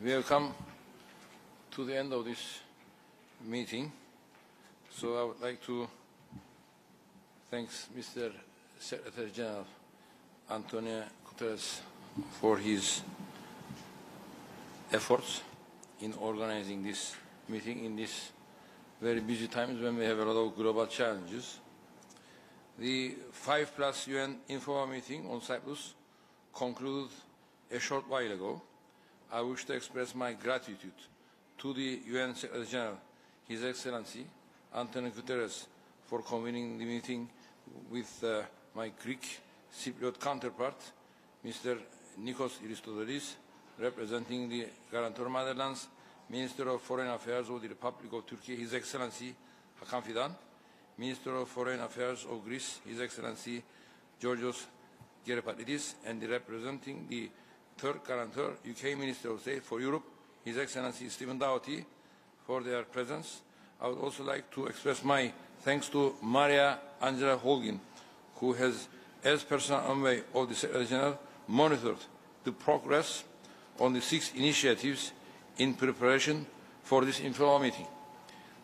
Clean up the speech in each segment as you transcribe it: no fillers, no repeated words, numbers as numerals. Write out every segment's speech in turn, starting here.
We have come to the end of this meeting, so I would like to thank Mr. Secretary General Antonio Guterres for his efforts in organizing this meeting in these very busy times when we have a lot of global challenges. The 5+ UN informal meeting on Cyprus concluded a short while ago. I wish to express my gratitude to the UN Secretary General, His Excellency Antonio Guterres, for convening the meeting with my Greek Cypriot counterpart, Mr. Nikos Christodoulou, representing the Guarantor Motherlands, Minister of Foreign Affairs of the Republic of Turkey, His Excellency Hakan Fidan, Minister of Foreign Affairs of Greece, His Excellency Georgios Geropatlidis, and representing the third guarantor, UK Minister of State for Europe, His Excellency Stephen Doughty, for their presence. I would also like to express my thanks to Maria Angela Holguin, who has, as personal envoy of the Secretary General, monitored the progress on the 6 initiatives in preparation for this informal meeting.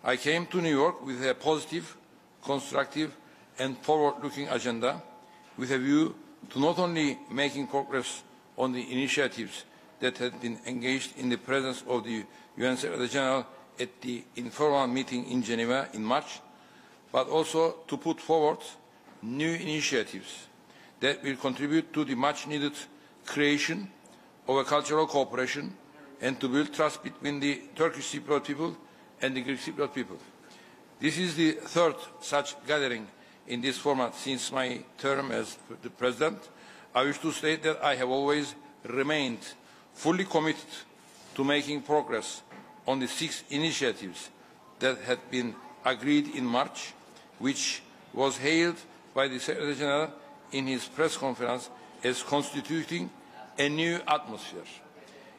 I came to New York with a positive, constructive, and forward-looking agenda, with a view to not only making progress on the initiatives that had been engaged in the presence of the UN Secretary General at the informal meeting in Geneva in March, but also to put forward new initiatives that will contribute to the much-needed creation of a cultural cooperation and to build trust between the Turkish Cypriot people and the Greek Cypriot people. This is the third such gathering in this format since my term as the President. I wish to state that I have always remained fully committed to making progress on the 6 initiatives that had been agreed in March, which was hailed by the Secretary General in his press conference as constituting a new atmosphere.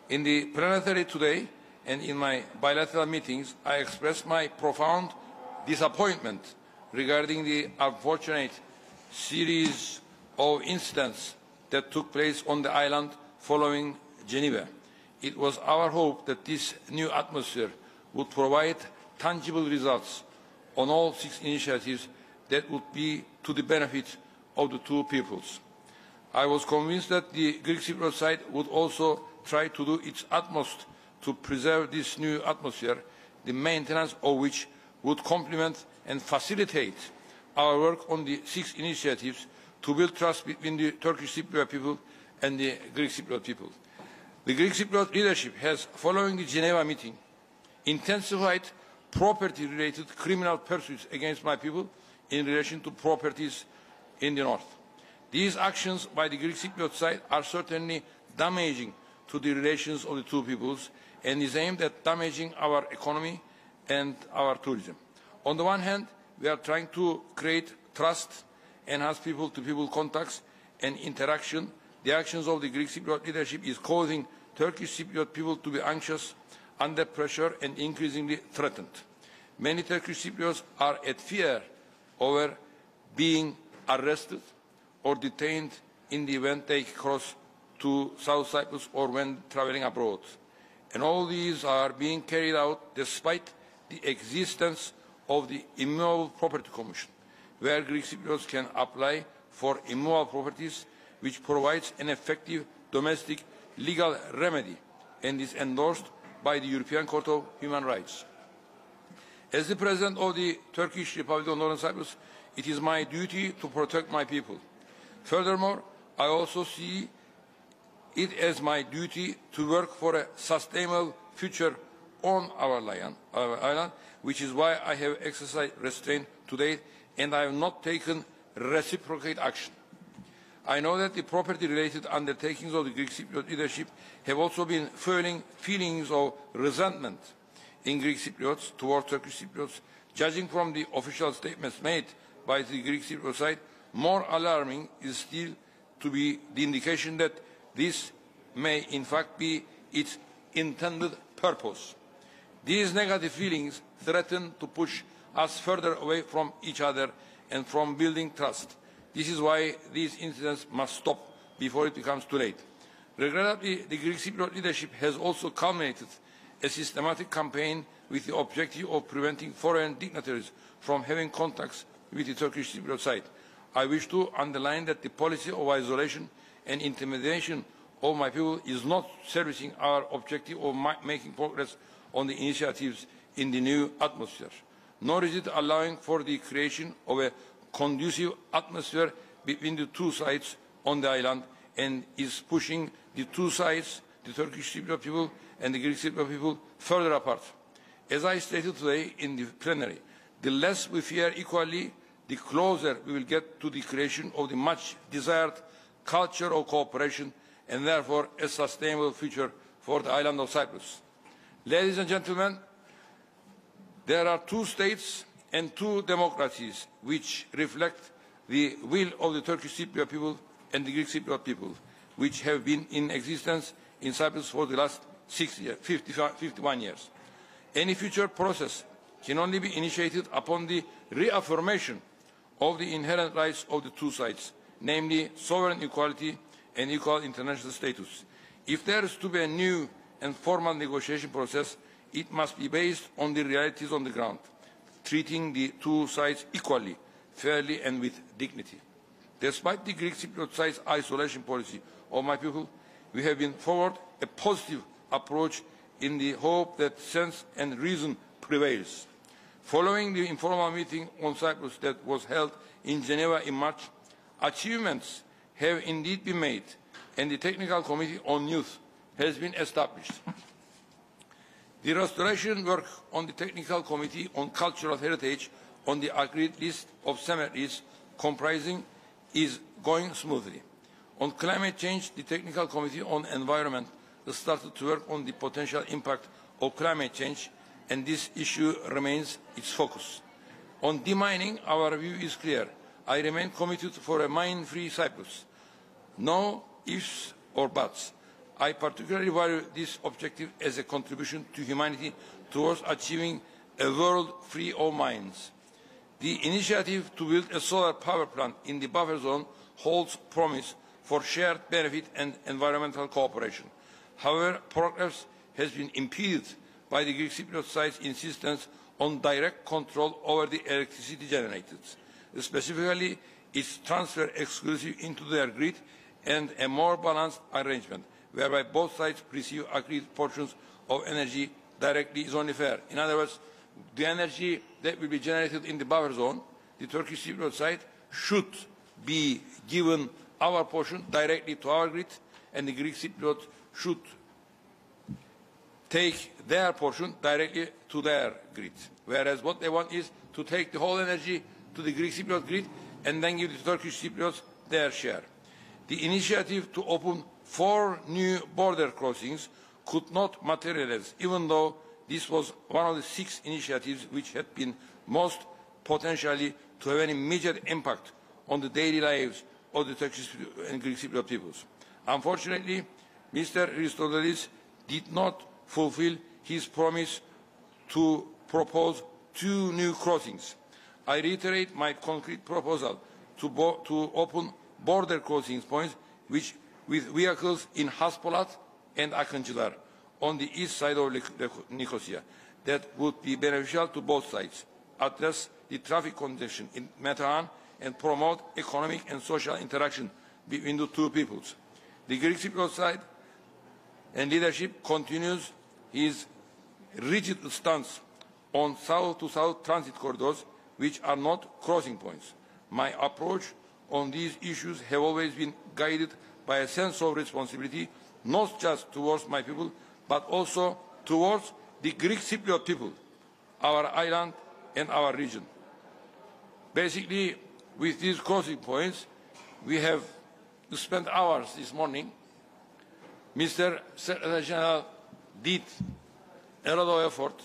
In the plenary today and in my bilateral meetings, I expressed my profound disappointment regarding the unfortunate series of incidents that took place on the island following Geneva. It was our hope that this new atmosphere would provide tangible results on all 6 initiatives that would be to the benefit of the 2 peoples. I was convinced that the Greek Cypriot side would also try to do its utmost to preserve this new atmosphere, the maintenance of which would complement and facilitate our work on the 6 initiatives to build trust between the Turkish Cypriot people and the Greek Cypriot people. The Greek Cypriot leadership has, following the Geneva meeting, intensified property-related criminal pursuits against my people in relation to properties in the north. These actions by the Greek Cypriot side are certainly damaging to the relations of the 2 peoples and is aimed at damaging our economy and our tourism. On the one hand, we are trying to create trust, enhance people-to-people contacts and interaction. The actions of the Greek Cypriot leadership is causing Turkish Cypriot people to be anxious, under pressure and increasingly threatened. Many Turkish Cypriots are at fear over being arrested or detained in the event they cross to South Cyprus or when traveling abroad. And all these are being carried out despite the existence of the Immovable Property Commission, where Greek Cypriots can apply for immovable properties, which provides an effective domestic legal remedy and is endorsed by the European Court of Human Rights. As the President of the Turkish Republic of Northern Cyprus, it is my duty to protect my people. Furthermore, I also see it as my duty to work for a sustainable future on our island, which is why I have exercised restraint to date and I have not taken reciprocate action. I know that the property-related undertakings of the Greek Cypriot leadership have also been fueling feelings of resentment in Greek Cypriots toward Turkish Cypriots. Judging from the official statements made by the Greek Cypriot side, more alarming is still to be the indication that this may in fact be its intended purpose. These negative feelings threaten to push us further away from each other and from building trust. This is why these incidents must stop before it becomes too late. Regrettably, the Greek Cypriot leadership has also culminated a systematic campaign with the objective of preventing foreign dignitaries from having contacts with the Turkish Cypriot side. I wish to underline that the policy of isolation and intimidation of my people is not servicing our objective of making progress on the initiatives in the new atmosphere, nor is it allowing for the creation of a conducive atmosphere between the two sides on the island, and is pushing the two sides, the Turkish Cypriot people and the Greek Cypriot people, further apart. As I stated today in the plenary, the less we fear equally, the closer we will get to the creation of the much desired culture of cooperation and therefore a sustainable future for the island of Cyprus. Ladies and gentlemen, there are two states and two democracies which reflect the will of the Turkish Cypriot people and the Greek Cypriot people, which have been in existence in Cyprus for the last 51 years. Any future process can only be initiated upon the reaffirmation of the inherent rights of the two sides, namely sovereign equality and equal international status. If there is to be a new and formal negotiation process, it must be based on the realities on the ground, treating the two sides equally, fairly and with dignity. Despite the Greek Cypriot side's isolation policy of my people, we have been forward a positive approach in the hope that sense and reason prevails. Following the informal meeting on Cyprus that was held in Geneva in March, achievements have indeed been made, and the Technical Committee on Youth has been established. The restoration work on the Technical Committee on Cultural Heritage on the agreed list of cemeteries comprising is going smoothly. On climate change, the Technical Committee on Environment started to work on the potential impact of climate change, and this issue remains its focus. On demining, our view is clear. I remain committed for a mine-free Cyprus. No ifs or buts. I particularly value this objective as a contribution to humanity towards achieving a world free of mines. The initiative to build a solar power plant in the buffer zone holds promise for shared benefit and environmental cooperation. However, progress has been impeded by the Greek Cypriot side's insistence on direct control over the electricity generated, specifically its transfer exclusive into their grid and a more balanced arrangement, whereby both sides receive agreed portions of energy directly is only fair. In other words, the energy that will be generated in the buffer zone, the Turkish Cypriot side should be given our portion directly to our grid, and the Greek Cypriot should take their portion directly to their grid. Whereas what they want is to take the whole energy to the Greek Cypriot grid and then give the Turkish Cypriots their share. The initiative to open 4 new border crossings could not materialize, even though this was one of the 6 initiatives which had been most potentially to have an immediate impact on the daily lives of the Turkish and Greek Cypriot peoples. Unfortunately, Mr. Christodoulou did not fulfill his promise to propose 2 new crossings. I reiterate my concrete proposal to open border crossing points with vehicles in Haspolat and Akıncılar on the east side of Nicosia. That would be beneficial to both sides, address the traffic congestion in Metehan and promote economic and social interaction between the two peoples. The Greek Cypriot side and leadership continues his rigid stance on south-to-south transit corridors, which are not crossing points. My approach on these issues have always been guided by a sense of responsibility, not just towards my people, but also towards the Greek Cypriot people, our island and our region. Basically, with these crossing points, we have spent hours this morning. Mr. Secretary General did a lot of effort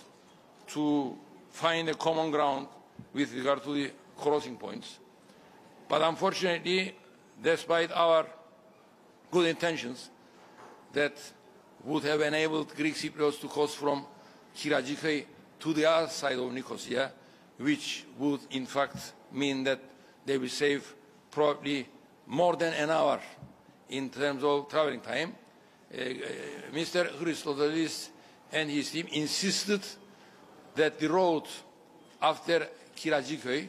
to find a common ground with regard to the crossing points. But unfortunately, despite our good intentions that would have enabled Greek Cypriots to cross from Kiracikay to the other side of Nicosia, which would in fact mean that they will save probably more than an hour in terms of traveling time, Mr. Christodoulou and his team insisted that the road after Kiracıköy,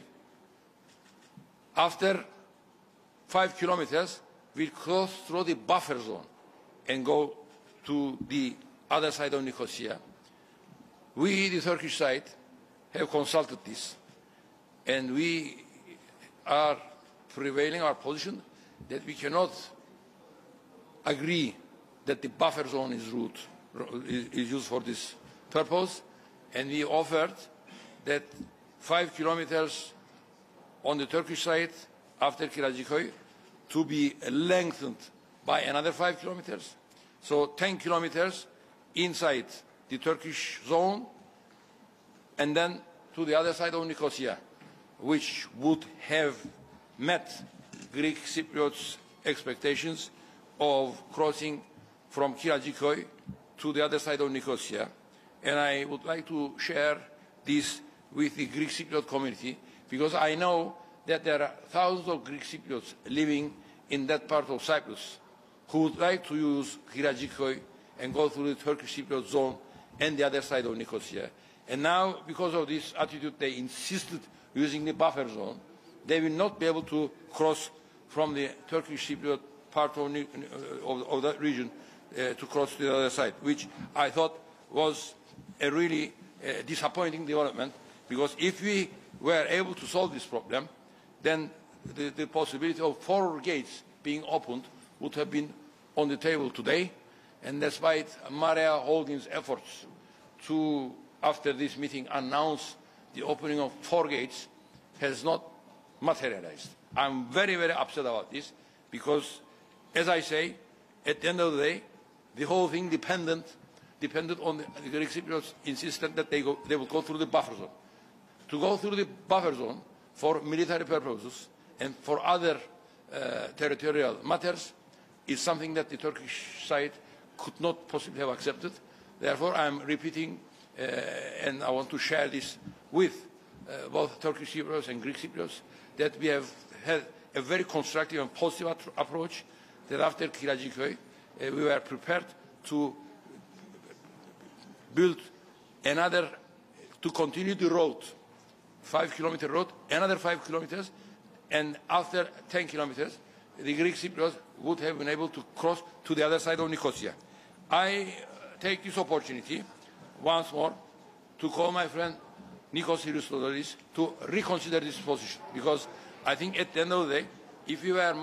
after 5 kilometers, will cross through the buffer zone and go to the other side of Nicosia. We, the Turkish side, have consulted this, and we are prevailing our position that we cannot agree that the buffer zone is used for this purpose, and we offered that 5 kilometers on the Turkish side after Kiracıköy to be lengthened by another 5 kilometers. So 10 kilometers inside the Turkish zone, and then to the other side of Nicosia, which would have met Greek Cypriots' expectations of crossing from Kiracıköy to the other side of Nicosia. And I would like to share this with the Greek Cypriot community, because I know that there are thousands of Greek Cypriots living in that part of Cyprus who would like to use Kiracıköy and go through the Turkish Cypriot zone and the other side of Nicosia. And now, because of this attitude, they insisted using the buffer zone. They will not be able to cross from the Turkish Cypriot part of that region to cross to the other side, which I thought was a really disappointing development, because if we were able to solve this problem, then the possibility of 4 gates being opened would have been on the table today. And despite Maria Holding's efforts to, after this meeting, announce the opening of 4 gates, has not materialized. I'm very, very upset about this, because, as I say, at the end of the day, the whole thing depended on the Greek Cypriots insisted that they will go through the buffer zone. To go through the buffer zone for military purposes and for other territorial matters is something that the Turkish side could not possibly have accepted. Therefore, I'm repeating, and I want to share this with both Turkish Cypriots and Greek Cypriots, that we have had a very constructive and positive approach, that after Kiracıköy, we were prepared to build another, to continue the road, 5-kilometer road, another 5 kilometers, and after 10 kilometers, the Greek Cypriots would have been able to cross to the other side of Nicosia. I take this opportunity once more to call my friend Nikos Christodoulou to reconsider this position, because I think at the end of the day, if we had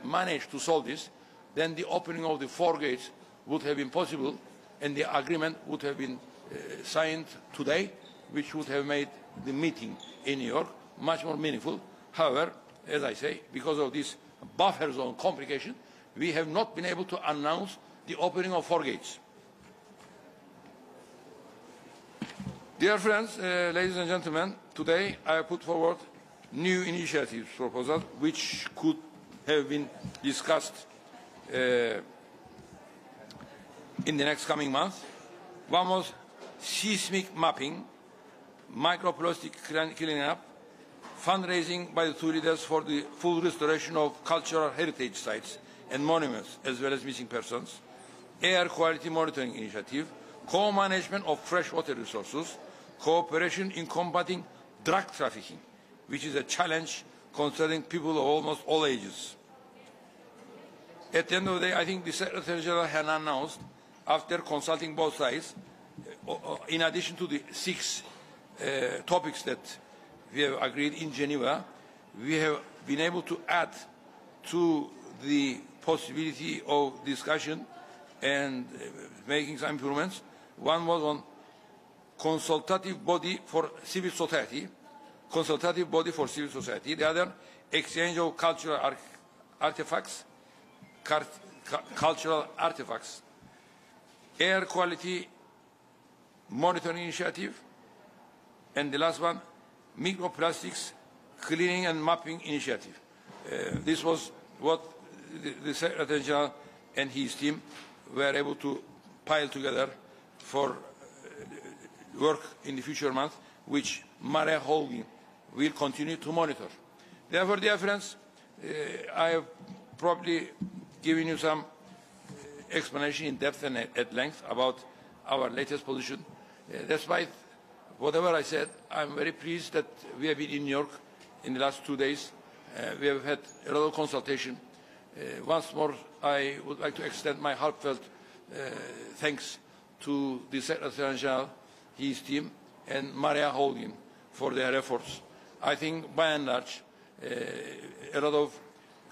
managed to solve this, then the opening of the 4 gates would have been possible, and the agreement would have been signed today, which would have made the meeting in New York much more meaningful. However, as I say, because of this buffer zone complication, we have not been able to announce the opening of 4 gates. Dear friends, ladies and gentlemen, today I put forward new initiatives proposal which could have been discussed in the next coming months. One was seismic mapping, microplastic cleaning up, fundraising by the two leaders for the full restoration of cultural heritage sites and monuments, as well as missing persons, air quality monitoring initiative, co-management of freshwater resources, cooperation in combating drug trafficking, which is a challenge concerning people of almost all ages. At the end of the day, I think the Secretary General had announced, after consulting both sides, in addition to the 6 topics that we have agreed in Geneva, we have been able to add to the possibility of discussion and making some improvements. One was on consultative body for civil society, the other, exchange of cultural artifacts, air quality monitoring initiative, and the last one, microplastics cleaning and mapping initiative. This was what the Secretary General and his team were able to pile together for work in the future months, which Maria Holding will continue to monitor. Therefore, dear friends, I have probably given you some explanation in depth and at length about our latest position. Despite whatever I said, I'm very pleased that we have been in New York in the last 2 days. We have had a lot of consultation. Once more, I would like to extend my heartfelt thanks to the Secretary General, his team, and Maria Holding for their efforts. I think, by and large, a lot of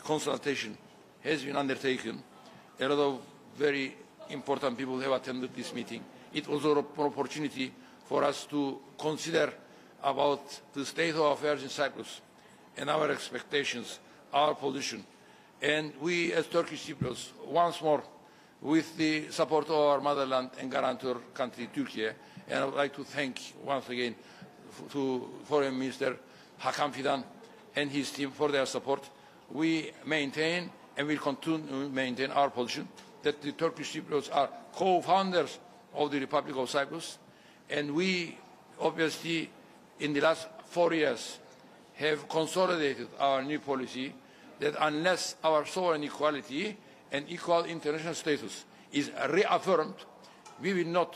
consultation has been undertaken. A lot of very important people have attended this meeting. It was an opportunity for us to consider about the state of affairs in Cyprus and our expectations, our position. And we, as Turkish Cypriots, once more, with the support of our motherland and guarantor country, Turkey, and I would like to thank once again to Foreign Minister Hakan Fidan and his team for their support. We maintain and will continue to maintain our position that the Turkish Cypriots are co-founders of the Republic of Cyprus, and we obviously in the last 4 years have consolidated our new policy that unless our sovereign equality and equal international status is reaffirmed, we will not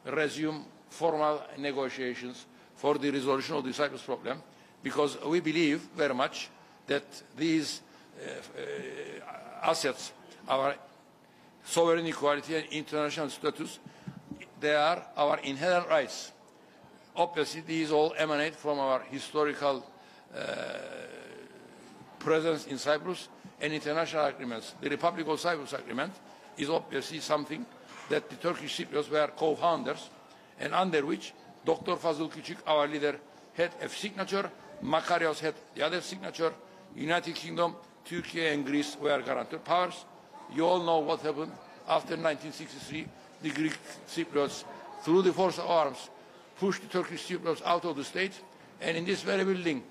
resume formal negotiations for the resolution of the Cyprus problem, because we believe very much that these assets, our sovereign equality and international status, they are our inherent rights. Obviously, these all emanate from our historical presence in Cyprus and international agreements. The Republic of Cyprus Agreement is obviously something that the Turkish Cypriots were co-founders, and under which Dr. Fazıl Küçük, our leader, had a signature, Makarios had the other signature, United Kingdom, Turkey and Greece were guarantor powers. You all know what happened after 1963. The Greek Cypriots, through the force of arms, pushed the Turkish Cypriots out of the state, and in this very building,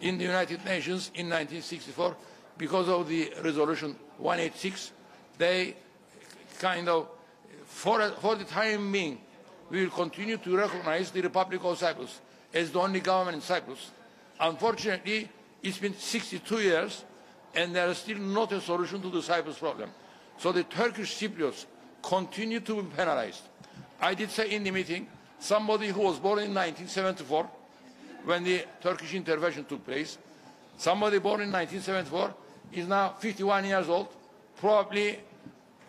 in the United Nations in 1964, because of the resolution 186, they kind of, for the time being, we will continue to recognize the Republic of Cyprus as the only government in Cyprus. Unfortunately, it's been 62 years, and there is still not a solution to the Cyprus problem. So the Turkish Cypriots continue to be penalized. I did say in the meeting, somebody who was born in 1974, when the Turkish intervention took place, somebody born in 1974 is now 51 years old. Probably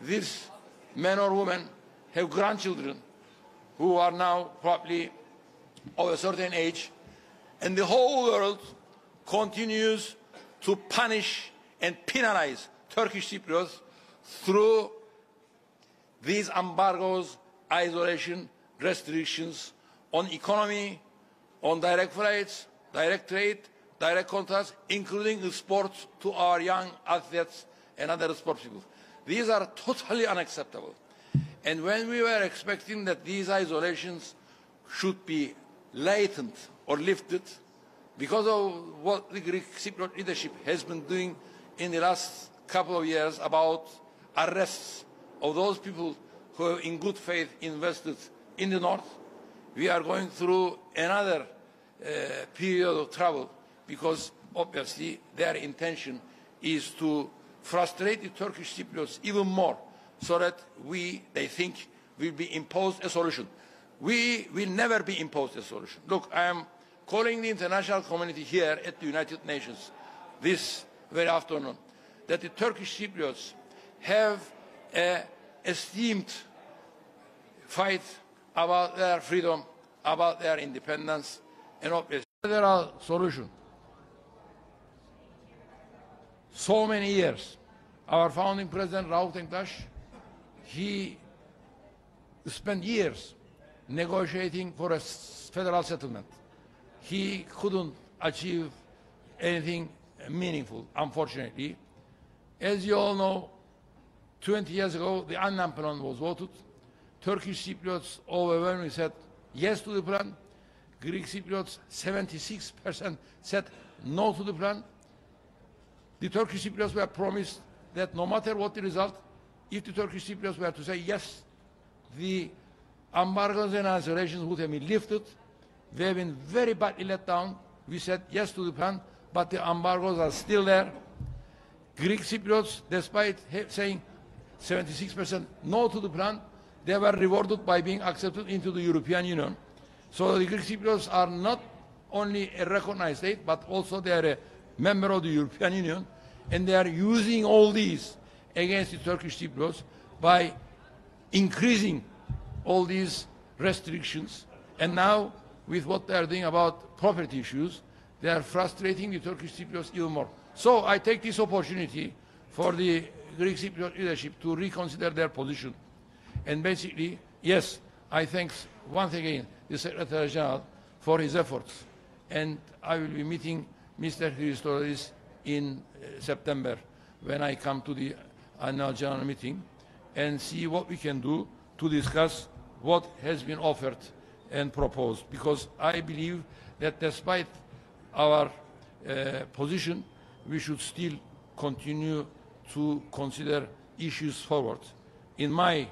this man or woman have grandchildren who are now probably of a certain age, and the whole world continues to punish and penalize Turkish Cypriots through these embargoes, isolation, restrictions on economy, on direct flights, direct trade, direct contacts, including the sports to our young athletes and other sports people. These are totally unacceptable. And when we were expecting that these isolations should be lightened or lifted, because of what the Greek Cypriot leadership has been doing in the last couple of years about arrests of those people who have in good faith invested in the north, we are going through another period of trouble, because obviously their intention is to frustrate the Turkish Cypriots even more, so that they think, will be imposed a solution. We will never be imposed a solution. Look, I am calling the international community here at the United Nations this very afternoon that the Turkish Cypriots have an esteemed fight about their freedom, about their independence, and obviously federal solution. So many years, our founding president, Rauf Denktaş, he spent years negotiating for a federal settlement. He couldn't achieve anything meaningful, unfortunately. As you all know, 20 years ago, the Annan Plan was voted. Turkish Cypriots overwhelmingly said yes to the plan. Greek Cypriots, 76% said no to the plan. The Turkish Cypriots were promised that no matter what the result, if the Turkish Cypriots were to say yes, the embargoes and isolations would have been lifted. We have been very badly let down. We said yes to the plan, but the embargoes are still there. Greek Cypriots, despite saying 76% no to the plan, they were rewarded by being accepted into the European Union. So the Greek Cypriots are not only a recognized state, but also they are a member of the European Union, and they are using all these against the Turkish Cypriots by increasing all these restrictions. And now, with what they are doing about property issues, they are frustrating the Turkish Cypriots even more. So I take this opportunity for the Greek Cypriot leadership to reconsider their position. And basically, yes, I thank once again the Secretary General for his efforts. And I will be meeting Mr. Christodoulis in September when I come to the annual general meeting and see what we can do to discuss what has been offered and proposed. Because I believe that despite our position, we should still continue to consider issues forward. In my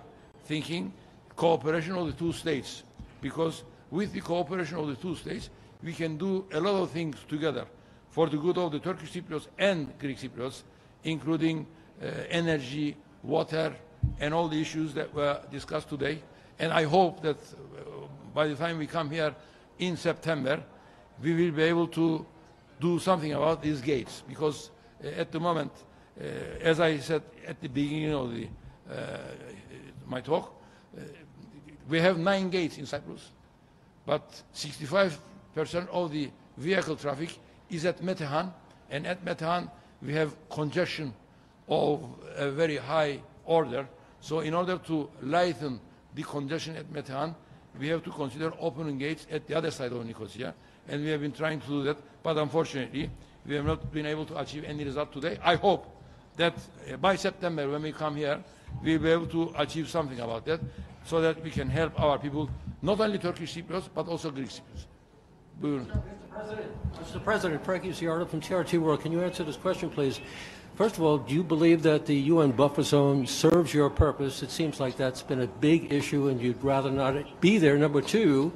thinking, cooperation of the two states, because with the cooperation of the two states, we can do a lot of things together for the good of the Turkish Cypriots and Greek Cypriots, including energy, water, and all the issues that were discussed today. And I hope that by the time we come here in September, we will be able to do something about these gates, because at the moment, as I said at the beginning of my talk, we have 9 gates in Cyprus, but 65% of the vehicle traffic is at Metehan, and at Metehan we have congestion of a very high order. So in order to lighten the congestion at Metehan, we have to consider opening gates at the other side of Nicosia, and we have been trying to do that, but unfortunately we have not been able to achieve any result today. I hope that by September, when we come here, we will be able to achieve something about that, so that we can help our people, not only Turkish Cypriots, but also Greek Cypriots. Mr. President, Frank Uciardo from TRT World. Can you answer this question, please? First of all, do you believe that the UN buffer zone serves your purpose? It seems like that's been a big issue and you'd rather not be there. Number two,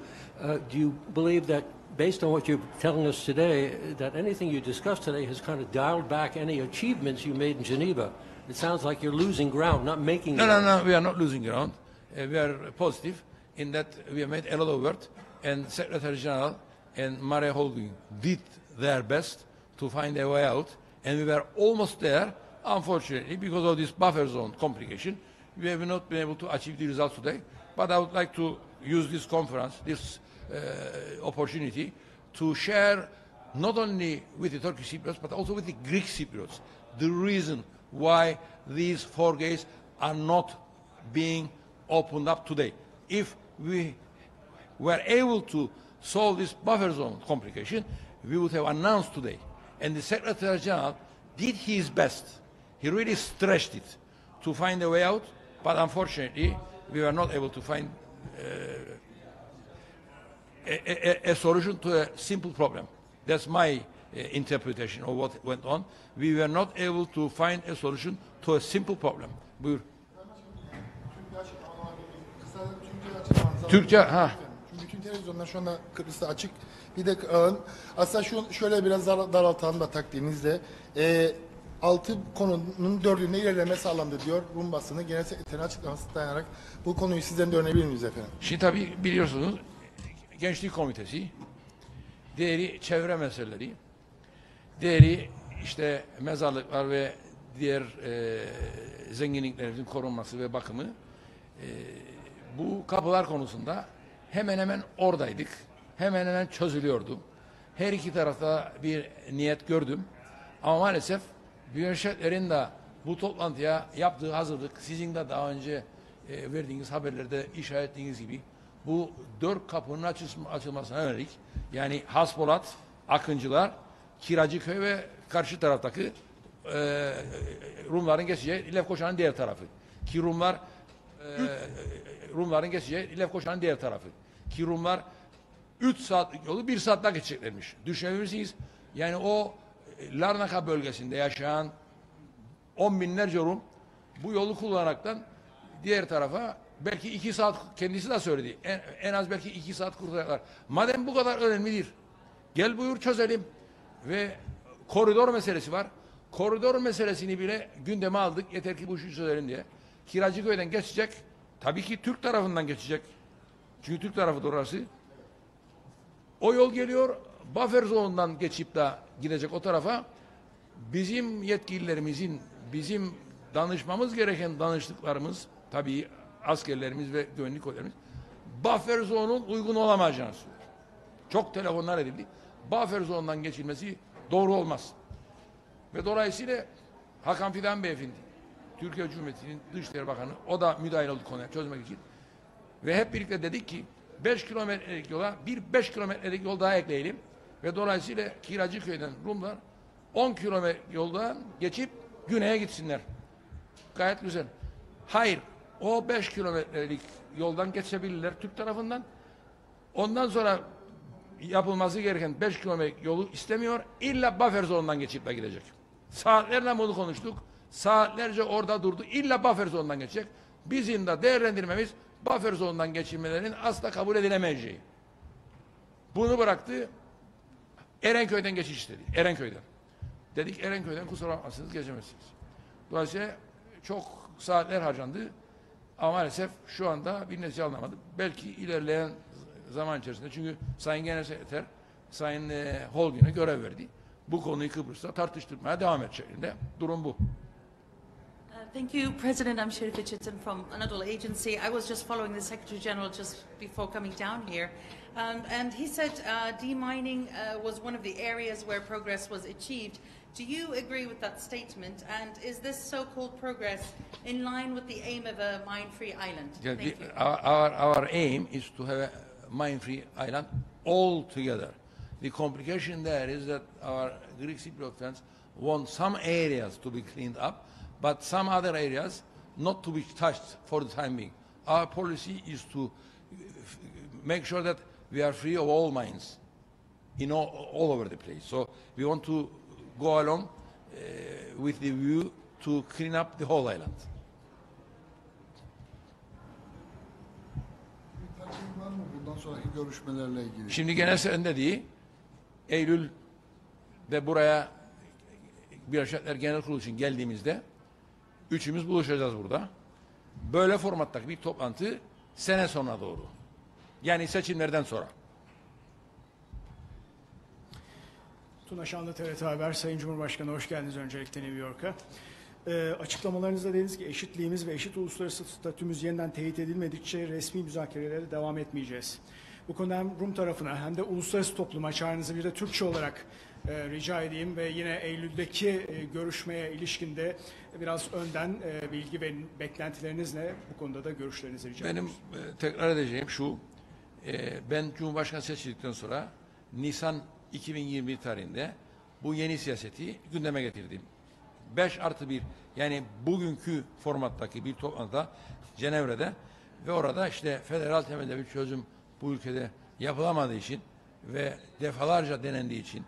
do you believe that, based on what you're telling us today, that anything you discussed today has kind of dialed back any achievements you made in Geneva? It sounds like you're losing ground, not making ground. No, we are not losing ground. We are positive in that we have made a lot of work, and Secretary General and Mare Holding did their best to find a way out, and we were almost there. Unfortunately, because of this buffer zone complication, we have not been able to achieve the results today. But I would like to use this conference, this opportunity, to share not only with the Turkish Cypriots, but also with the Greek Cypriots, the reason why these 4 gates are not being opened up today. If we were able to solve this buffer zone complication, we would have announced today. And the Secretary General did his best. He really stretched it to find a way out, but unfortunately, we were not able to find a solution to a simple problem. That's my interpretation of what went on. We were not able to find a solution to a simple problem. Buyur. Türkçe, ha. Çünkü bütün televizyonlar şu anda Kıbrıs'ta açık. Bir de aslında şöyle biraz daraltalım da takdirinizle. 6 konunun 4'ünde ilerleme sağlandı diyor Rum basını. Genel Sekreterin açıklamasına dayanarak bu konuyu sizden de öğrenebilir miyiz efendim? Şimdi tabii biliyorsunuz Gençlik Komitesi, diğeri çevre meseleleri, diğeri işte mezarlıklar ve diğer zenginliklerimizin korunması ve bakımı. Bu kapılar konusunda hemen hemen oradaydık. Hemen hemen çözülüyordu. Her iki tarafta bir niyet gördüm. Ama maalesef Birleşmişlerin de bu toplantıya yaptığı hazırlık, sizin de daha önce verdiğiniz haberlerde işaretlediğiniz gibi, bu 4 kapının açılmasına yönelik, yani Haspolat, Akıncılar, Kiracıköy ve karşı taraftaki Rumların geçeceği Lefkoşa'nın diğer tarafı. Ki Rumların geçeceği Lefkoşa'nın diğer tarafı. Ki Rumlar 3 saatlik yolu 1 saatte geçeceklermiş. Düşünebilirsiniz. Yani o Larnaka bölgesinde yaşayan 10 binlerce Rum bu yolu kullanaraktan diğer tarafa belki 2 saat, kendisi de söyledi. En az belki 2 saat kurtaracaklar. Madem bu kadar önemlidir, gel buyur çözelim. Ve koridor meselesi var. Koridor meselesini bile gündeme aldık. Yeter ki bu işi çözelim diye. Kiracıköy'den geçecek. Tabii ki Türk tarafından geçecek. Çünkü Türk tarafıdır orası. O yol geliyor. Buffer zone'dan geçip de gidecek o tarafa. Bizim yetkililerimizin, bizim danışmamız gereken danıştıklarımız, tabii askerlerimiz ve güvenlik kuvvetlerimiz, buffer zone'un uygun olamayacağını söylüyor. Çok telefonlar edildi. Buffer zone'dan geçilmesi doğru olmaz. Ve dolayısıyla Hakan Fidan Beyefendi, Türkiye Cumhuriyeti'nin Dışişleri Bakanı, o da müdahil oldu konuya çözmek için. Ve hep birlikte dedik ki 5 kilometrelik yola 5 kilometrelik yol daha ekleyelim. Ve dolayısıyla Kiracıköy'den Rumlar 10 kilometre yoldan geçip güneye gitsinler. Gayet güzel. Hayır, o 5 kilometrelik yoldan geçebilirler Türk tarafından. Ondan sonra yapılması gereken 5 kilometre yolu istemiyor. İlla buffer zone'dan geçip de gidecek. Saatlerle bunu konuştuk. Saatlerce orada durdu. İlla buffer zone'dan geçecek. Bizim de değerlendirmemiz buffer zone'dan geçilmelerinin asla kabul edilemeyeceği. Bunu bıraktı. Erenköy'den geçiş istedi. Erenköy'den. Dedik Erenköy'den kusura bakmazsınız geçemezsiniz. Dolayısıyla çok saatler harcandı. Ama maalesef şu anda bir netice alınamadı. Belki ilerleyen zaman içerisinde, çünkü Sayın Genel Sekreter Sayın Holgin'e görev verdi. Bu konuyu Kıbrıs'ta tartıştırmaya devam et şeklinde. Durum bu. Thank you, President. I'm Sheriff Richardson from Anadolu Agency. I was just following the Secretary General just before coming down here. And he said demining was one of the areas where progress was achieved. Do you agree with that statement? And is this so-called progress in line with the aim of a mine-free island? Yeah, Thank you. our aim is to have a mine-free island altogether. The complication there is that our Greek Cypriot friends want some areas to be cleaned up, but some other areas not to be touched for the time being. Our policy is to make sure that we are free of all mines in all over the place. So we want to go along with the view to clean up the whole island. Bir takvim var mı bundan sonraki görüşmelerle ilgili? Şimdi genel sekreterin dediği Eylül ve buraya Birleşmiş Milletler Genel Kurulu için geldiğimizde üçümüz buluşacağız burada. Böyle formattaki bir toplantı sene sonuna doğru. Yani seçimlerden sonra. Tuna Şanlı, TRT Haber. Sayın Cumhurbaşkanı, hoş geldiniz öncelikle New York'a. Açıklamalarınızda dediniz ki eşitliğimiz ve eşit uluslararası statümüz yeniden teyit edilmedikçe resmi müzakerelere devam etmeyeceğiz. Bu konuda hem Rum tarafına hem de uluslararası topluma çağrınızı bir de Türkçe olarak rica edeyim ve yine Eylül'deki görüşmeye ilişkinde biraz önden bilgi ve beklentileriniz ne? Bu konuda da görüşlerinizi rica ediyorum. Benim tekrar edeceğim şu, ben Cumhurbaşkanı seçildikten sonra Nisan 2021 tarihinde bu yeni siyaseti gündeme getirdim. 5+1, yani bugünkü formattaki bir toplantıda Cenevre'de ve orada işte federal temelde bir çözüm bu ülkede yapılamadığı için ve defalarca denendiği için,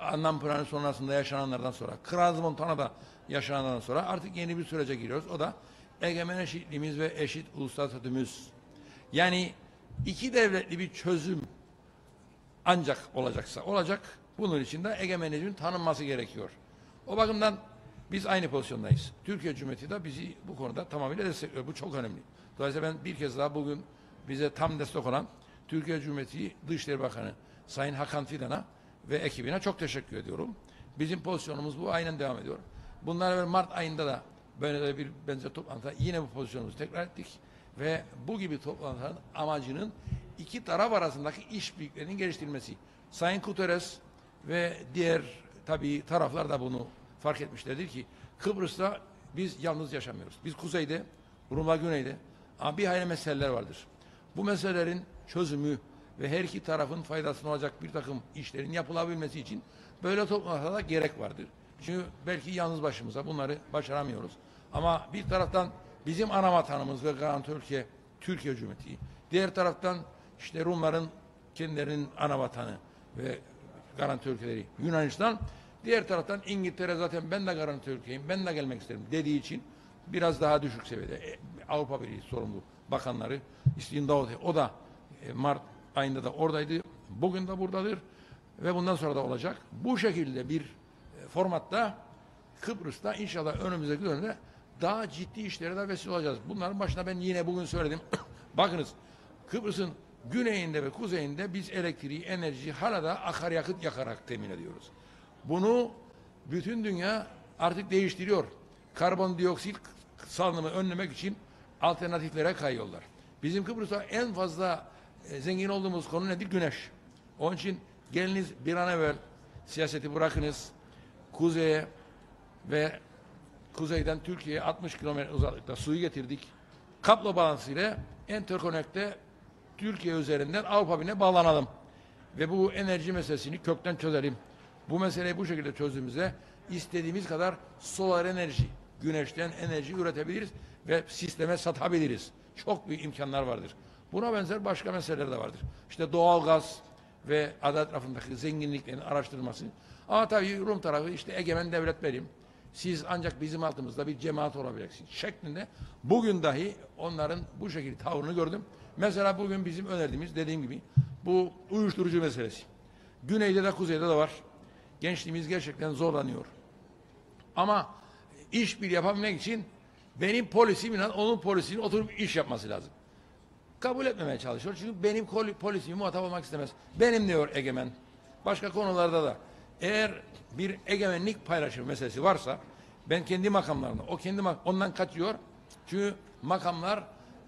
anlam planı sonrasında yaşananlardan sonra, Kral Montana'da yaşananlardan sonra artık yeni bir sürece giriyoruz. O da egemen eşitliğimiz ve eşit uluslararası statümüz. Yani iki devletli bir çözüm ancak olacaksa olacak. Bunun için de egemenizmin tanınması gerekiyor. O bakımdan biz aynı pozisyondayız. Türkiye Cumhuriyeti de bizi bu konuda tamamıyla destekliyor. Bu çok önemli. Dolayısıyla ben bir kez daha bugün bize tam destek olan Türkiye Cumhuriyeti Dışişleri Bakanı Sayın Hakan Fidan'a ve ekibine çok teşekkür ediyorum. Bizim pozisyonumuz bu, aynen devam ediyor. Bundan evvel Mart ayında da böyle de bir benzer toplantıda yine bu pozisyonumuzu tekrar ettik. Ve bu gibi toplantıların amacının iki taraf arasındaki işbirliklerinin geliştirilmesi. Sayın Guterres ve diğer tabii taraflar da bunu fark etmişlerdir ki Kıbrıs'ta biz yalnız yaşamıyoruz. Biz kuzeyde, Rumlar güneyde, ama bir hayli meseleler vardır. Bu meselelerin çözümü ve her iki tarafın faydasına olacak bir takım işlerin yapılabilmesi için böyle toplantılarda gerek vardır. Çünkü belki yalnız başımıza bunları başaramıyoruz. Ama bir taraftan bizim ana vatanımız ve garanti ülke Türkiye Cumhuriyeti, diğer taraftan işte Rumların kendilerinin ana vatanı ve garanti ülkeleri Yunanistan, diğer taraftan İngiltere zaten ben de garanti ülkeyim, ben de gelmek isterim dediği için biraz daha düşük seviyede Avrupa Birliği sorumlu bakanları İstin Davut, o da Mart ayında da oradaydı, bugün de buradadır ve bundan sonra da olacak. Bu şekilde bir formatta Kıbrıs'ta inşallah önümüzdeki dönemde daha ciddi işlere de vesile olacağız. Bunların başına ben yine bugün söyledim. Bakınız, Kıbrıs'ın güneyinde ve kuzeyinde biz elektriği, enerjiyi hala da akaryakıt yakarak temin ediyoruz. Bunu bütün dünya artık değiştiriyor. Karbondioksit salınımı önlemek için alternatiflere kayıyorlar. Bizim Kıbrıs'ta en fazla zengin olduğumuz konu nedir? Güneş. Onun için geliniz bir an evvel siyaseti bırakınız. Kuzeye ve kuzeyden Türkiye'ye 60 kilometre uzaklıkta suyu getirdik. Kablo bağlantısıyla interkonnekte Türkiye üzerinden Avrupa Birliği'ne bağlanalım. Ve bu enerji meselesini kökten çözelim. Bu meseleyi bu şekilde çözdüğümüzde istediğimiz kadar solar enerji, güneşten enerji üretebiliriz ve sisteme satabiliriz. Çok büyük imkanlar vardır. Buna benzer başka meseleler de vardır. İşte doğalgaz ve ada etrafındaki zenginliklerin araştırılması. Ama tabii Rum tarafı işte egemen devlet benim. Siz ancak bizim altımızda bir cemaat olabileceksiniz şeklinde. Bugün dahi onların bu şekilde tavrını gördüm. Mesela bugün bizim önerdiğimiz, dediğim gibi, bu uyuşturucu meselesi. Güneyde de kuzeyde de var. Gençliğimiz gerçekten zorlanıyor. Ama işbirliği yapabilmek için benim polisimle onun polisinin oturup iş yapması lazım. Kabul etmemeye çalışıyor. Çünkü benim polisimi muhatap olmak istemez. Benim diyor egemen. Başka konularda da. Eğer bir egemenlik paylaşım meselesi varsa ben kendi makamlarımda, o kendi ondan kaçıyor. Çünkü makamlar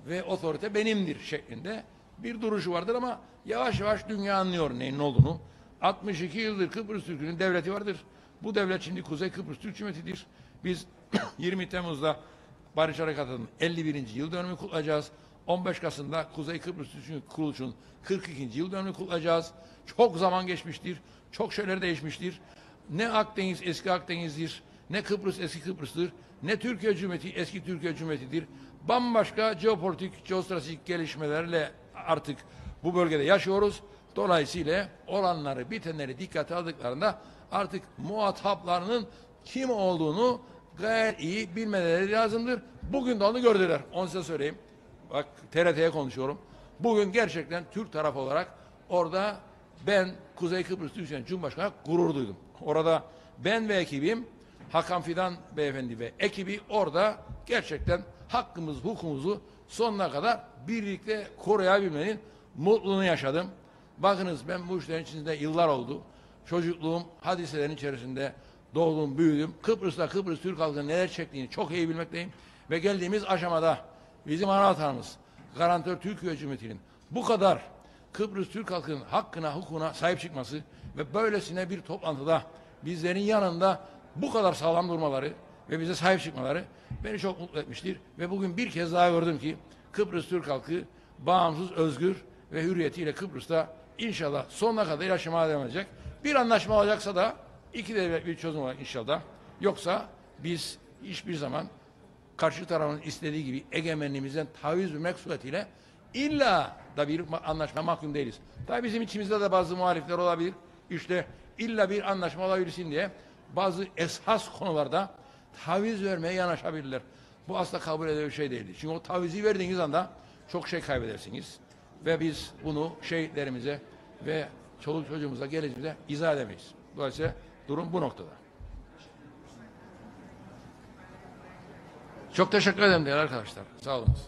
ve otorite benimdir şeklinde bir duruşu vardır ama yavaş yavaş dünya anlıyor neyin olduğunu. 62 yıldır Kıbrıs Türk'ünün devleti vardır. Bu devlet şimdi Kuzey Kıbrıs Türk Cumhuriyeti'dir. Biz 20 Temmuz'da Barış Harekatı'nın 51. yıl dönümü kutlayacağız. 15 Kasım'da Kuzey Kıbrıs Türk Kuruluşu'nun 42. yıl dönümü kutlayacağız. Çok zaman geçmiştir. Çok şeyler değişmiştir. Ne Akdeniz eski Akdeniz'dir, ne Kıbrıs eski Kıbrıs'tır, ne Türkiye Cumhuriyeti eski Türkiye Cumhuriyeti'dir. Bambaşka jeopolitik, jeostratejik gelişmelerle artık bu bölgede yaşıyoruz. Dolayısıyla olanları, bitenleri dikkate aldıklarında artık muhataplarının kim olduğunu gayet iyi bilmeleri lazımdır. Bugün de onu gördüler. Onu size söyleyeyim. Bak TRT'ye konuşuyorum. Bugün gerçekten Türk tarafı olarak orada ben Kuzey Kıbrıs Türk Cumhurbaşkanı gurur duydum. Orada ben ve ekibim, Hakan Fidan beyefendi ve ekibi orada gerçekten hakkımız, hukukumuzu sonuna kadar birlikte koruyabilmenin mutluluğunu yaşadım. Bakınız ben bu işlerin içinde yıllar oldu. Çocukluğum hadiselerin içerisinde doğdum, büyüdüm. Kıbrıs'ta Kıbrıs Türk halkının neler çektiğini çok iyi bilmekteyim. Ve geldiğimiz aşamada bizim ana vatanımız, garantör Türkiye Cumhuriyeti'nin bu kadar Kıbrıs Türk halkının hakkına, hukukuna sahip çıkması ve böylesine bir toplantıda bizlerin yanında bu kadar sağlam durmaları ve bize sahip çıkmaları beni çok mutlu etmiştir. Ve bugün bir kez daha gördüm ki Kıbrıs Türk halkı bağımsız, özgür ve hürriyetiyle Kıbrıs'ta inşallah sonuna kadar yaşamaya devam edecek. Bir anlaşma olacaksa da iki devlet bir çözüm olacak inşallah. Yoksa biz hiçbir zaman karşı tarafın istediği gibi egemenliğimizden taviz vermek suretiyle illa da bir anlaşma mahkum değiliz. Tabii bizim içimizde de bazı muhalifler olabilir. İşte illa bir anlaşma olabilsin diye bazı esas konularda taviz vermeye yanaşabilirler. Bu asla kabul edilen bir şey değildir. Çünkü o tavizi verdiğiniz anda çok şey kaybedersiniz. Ve biz bunu şehitlerimize ve çoluk çocuğumuza, geleceğimize izah edemeyiz. Dolayısıyla durum bu noktada. Çok teşekkür ederim değerli arkadaşlar. Sağ olunuz.